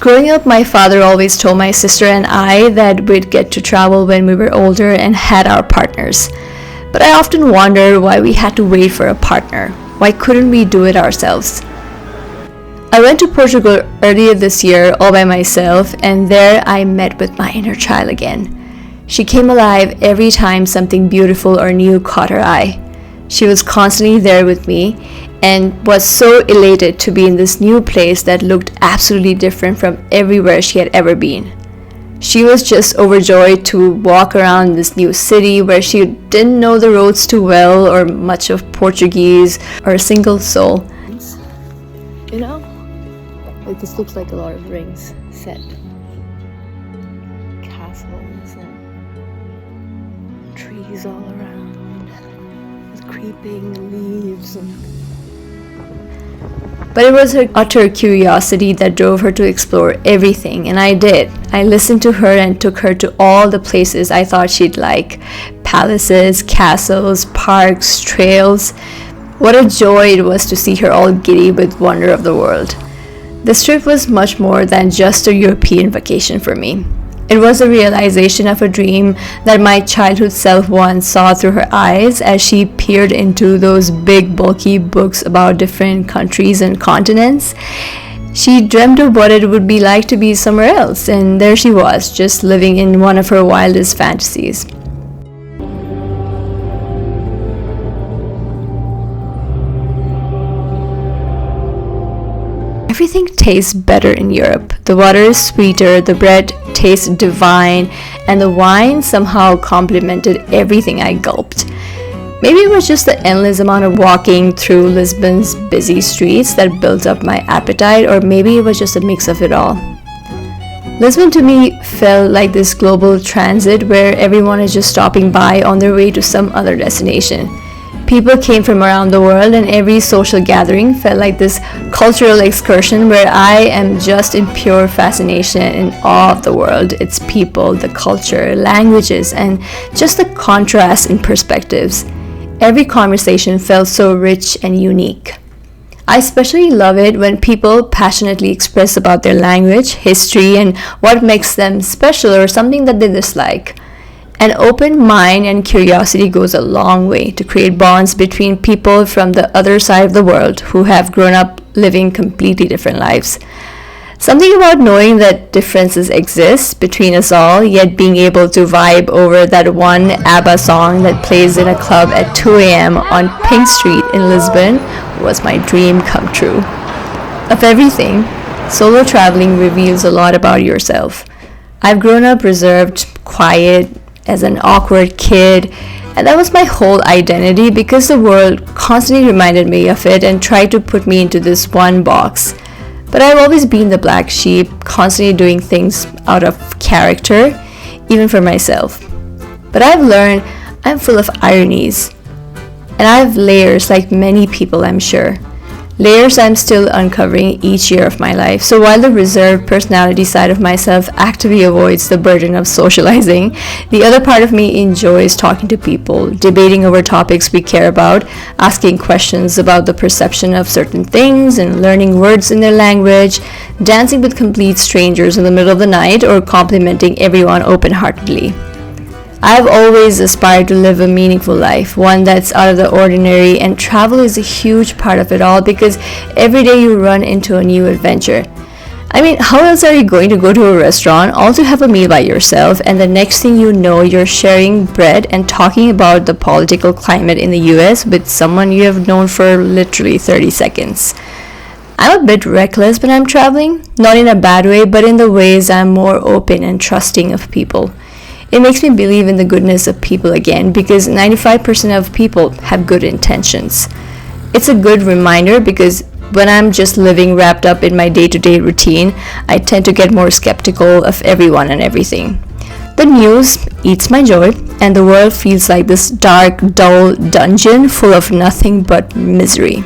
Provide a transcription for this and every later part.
Growing up, my father always told my sister and I that we'd get to travel when we were older and had our partners. But I often wondered why we had to wait for a partner. Why couldn't we do it ourselves? I went to Portugal earlier this year all by myself, and there I met with my inner child again. She came alive every time something beautiful or new caught her eye. She was constantly there with me and was so elated to be in this new place that looked absolutely different from everywhere she had ever been. She was just overjoyed to walk around this new city where she didn't know the roads too well or much of Portuguese or a single soul. You know, like this looks like a lot of rings set. Castles and trees all around with creeping leaves But it was her utter curiosity that drove her to explore everything, and I did. I listened to her and took her to all the places I thought she'd like. Palaces, castles, parks, trails. What a joy it was to see her all giddy with wonder of the world. This trip was much more than just a European vacation for me. It was a realization of a dream that my childhood self once saw through her eyes as she peered into those big, bulky books about different countries and continents. She dreamt of what it would be like to be somewhere else, and there she was, just living in one of her wildest fantasies. Everything tastes better in Europe. The water is sweeter, the bread tastes divine, and the wine somehow complemented everything I gulped. Maybe it was just the endless amount of walking through Lisbon's busy streets that built up my appetite, or maybe it was just a mix of it all. Lisbon to me felt like this global transit where everyone is just stopping by on their way to some other destination. People came from around the world, and every social gathering felt like this cultural excursion where I am just in pure fascination and awe of the world, its people, the culture, languages, and just the contrast in perspectives. Every conversation felt so rich and unique. I especially love it when people passionately express about their language, history, and what makes them special or something that they dislike. An open mind and curiosity goes a long way to create bonds between people from the other side of the world who have grown up living completely different lives. Something about knowing that differences exist between us all, yet being able to vibe over that one ABBA song that plays in a club at 2 a.m. on Pink Street in Lisbon was my dream come true. Of everything, solo traveling reveals a lot about yourself. I've grown up reserved, quiet, as an awkward kid, and that was my whole identity because the world constantly reminded me of it and tried to put me into this one box. But I've always been the black sheep, constantly doing things out of character, even for myself. But I've learned I'm full of ironies, and I have layers like many people, I'm sure. Layers I'm still uncovering each year of my life. So while the reserved personality side of myself actively avoids the burden of socializing, the other part of me enjoys talking to people, debating over topics we care about, asking questions about the perception of certain things, and learning words in their language, dancing with complete strangers in the middle of the night, or complimenting everyone open-heartedly. I've always aspired to live a meaningful life, one that's out of the ordinary, and travel is a huge part of it all because every day you run into a new adventure. I mean, how else are you going to go to a restaurant, all to have a meal by yourself, and the next thing you know, you're sharing bread and talking about the political climate in the US with someone you have known for literally 30 seconds. I'm a bit reckless when I'm traveling, not in a bad way, but in the ways I'm more open and trusting of people. It makes me believe in the goodness of people again because 95% of people have good intentions. It's a good reminder because when I'm just living wrapped up in my day-to-day routine, I tend to get more skeptical of everyone and everything. The news eats my joy, and the world feels like this dark, dull dungeon full of nothing but misery.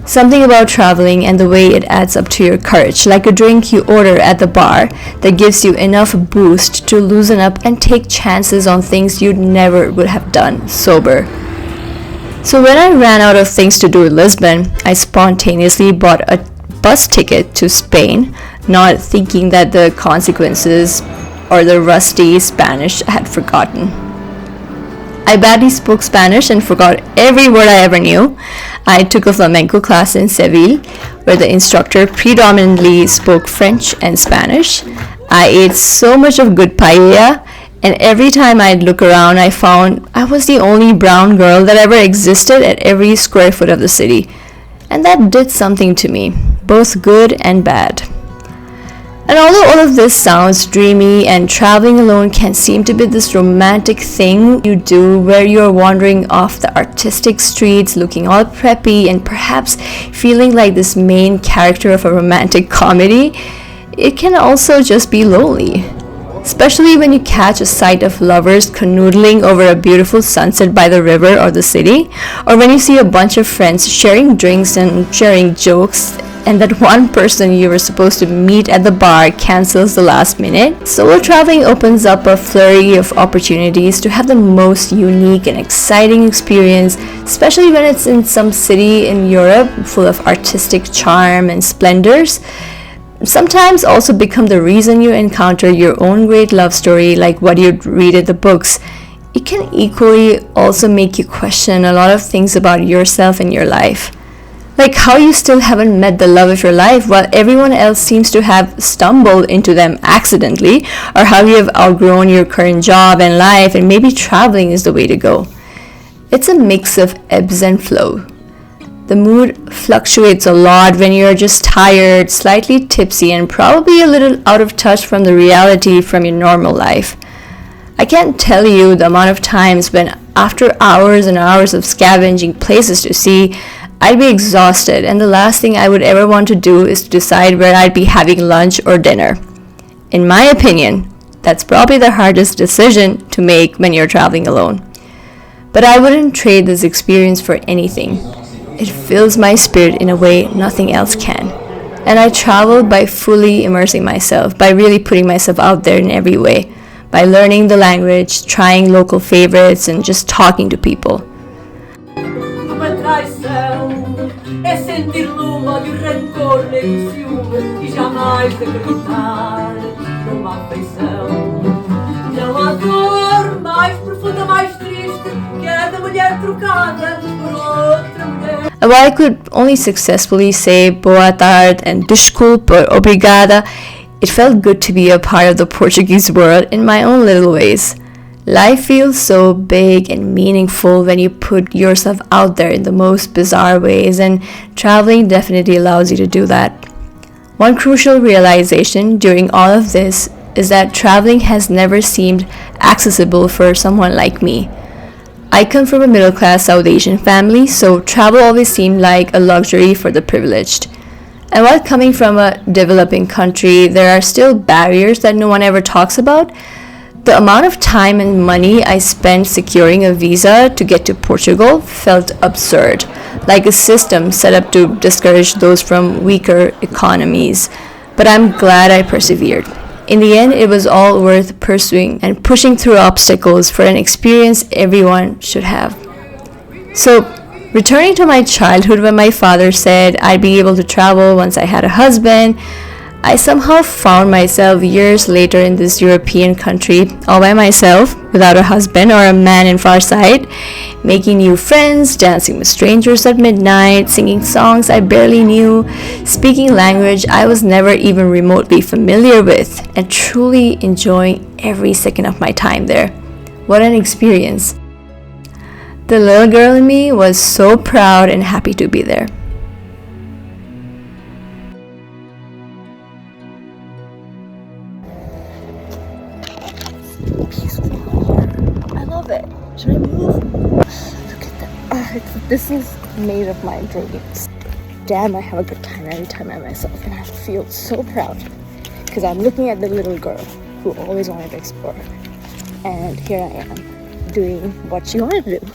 Something about traveling and the way it adds up to your courage, like a drink you order at the bar that gives you enough boost to loosen up and take chances on things you never would have done sober. So when I ran out of things to do in Lisbon, I spontaneously bought a bus ticket to Spain, not thinking that the consequences or the rusty Spanish I had forgotten. I badly spoke Spanish and forgot every word I ever knew. I took a flamenco class in Seville, where the instructor predominantly spoke French and Spanish. I ate so much of good paella, and every time I'd look around, I found I was the only brown girl that ever existed at every square foot of the city. And that did something to me, both good and bad. And although all of this sounds dreamy and traveling alone can seem to be this romantic thing you do where you're wandering off the artistic streets looking all preppy and perhaps feeling like this main character of a romantic comedy, it can also just be lonely. Especially when you catch a sight of lovers canoodling over a beautiful sunset by the river or the city, or when you see a bunch of friends sharing drinks and sharing jokes, and that one person you were supposed to meet at the bar cancels the last minute. Solo traveling opens up a flurry of opportunities to have the most unique and exciting experience, especially when it's in some city in Europe full of artistic charm and splendors. Sometimes also become the reason you encounter your own great love story, like what you'd read in the books. It can equally also make you question a lot of things about yourself and your life. Like how you still haven't met the love of your life while everyone else seems to have stumbled into them accidentally, or how you have outgrown your current job and life and maybe traveling is the way to go. It's a mix of ebbs and flow. The mood fluctuates a lot when you're just tired, slightly tipsy, and probably a little out of touch from the reality from your normal life. I can't tell you the amount of times when, after hours and hours of scavenging places to see, I'd be exhausted, and the last thing I would ever want to do is to decide where I'd be having lunch or dinner. In my opinion, that's probably the hardest decision to make when you're traveling alone. But I wouldn't trade this experience for anything. It fills my spirit in a way nothing else can. And I travel by fully immersing myself, by really putting myself out there in every way, by learning the language, trying local favorites, and just talking to people. É sentir no ódio, rancor, nem ciúme, e jamais acreditar numa afeição. Não há dor mais profunda, mais triste que a da mulher trocada por outra mulher. While I could only successfully say boa tarde and desculpe or obrigada, it felt good to be a part of the Portuguese world in my own little ways. Life feels so big and meaningful when you put yourself out there in the most bizarre ways, and traveling definitely allows you to do that. One crucial realization during all of this is that traveling has never seemed accessible for someone like me. I come from a middle-class South Asian family, so travel always seemed like a luxury for the privileged. And while coming from a developing country, there are still barriers that no one ever talks about. The amount of time and money I spent securing a visa to get to Portugal felt absurd, like a system set up to discourage those from weaker economies. But I'm glad I persevered. In the end, it was all worth pursuing and pushing through obstacles for an experience everyone should have. So, returning to my childhood when my father said I'd be able to travel once I had a husband, I somehow found myself years later in this European country, all by myself, without a husband or a man in far sight, making new friends, dancing with strangers at midnight, singing songs I barely knew, speaking language I was never even remotely familiar with, and truly enjoying every second of my time there. What an experience. The little girl in me was so proud and happy to be there. I love it. Should I move? Look at that. This is made of my dreams. Damn, I have a good time every time I'm myself, and I feel so proud because I'm looking at the little girl who always wanted to explore, and here I am doing what she wanted to do.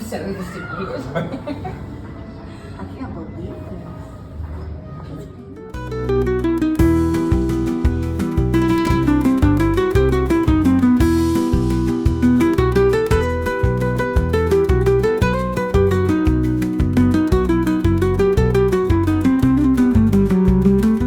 ser redistribuídas.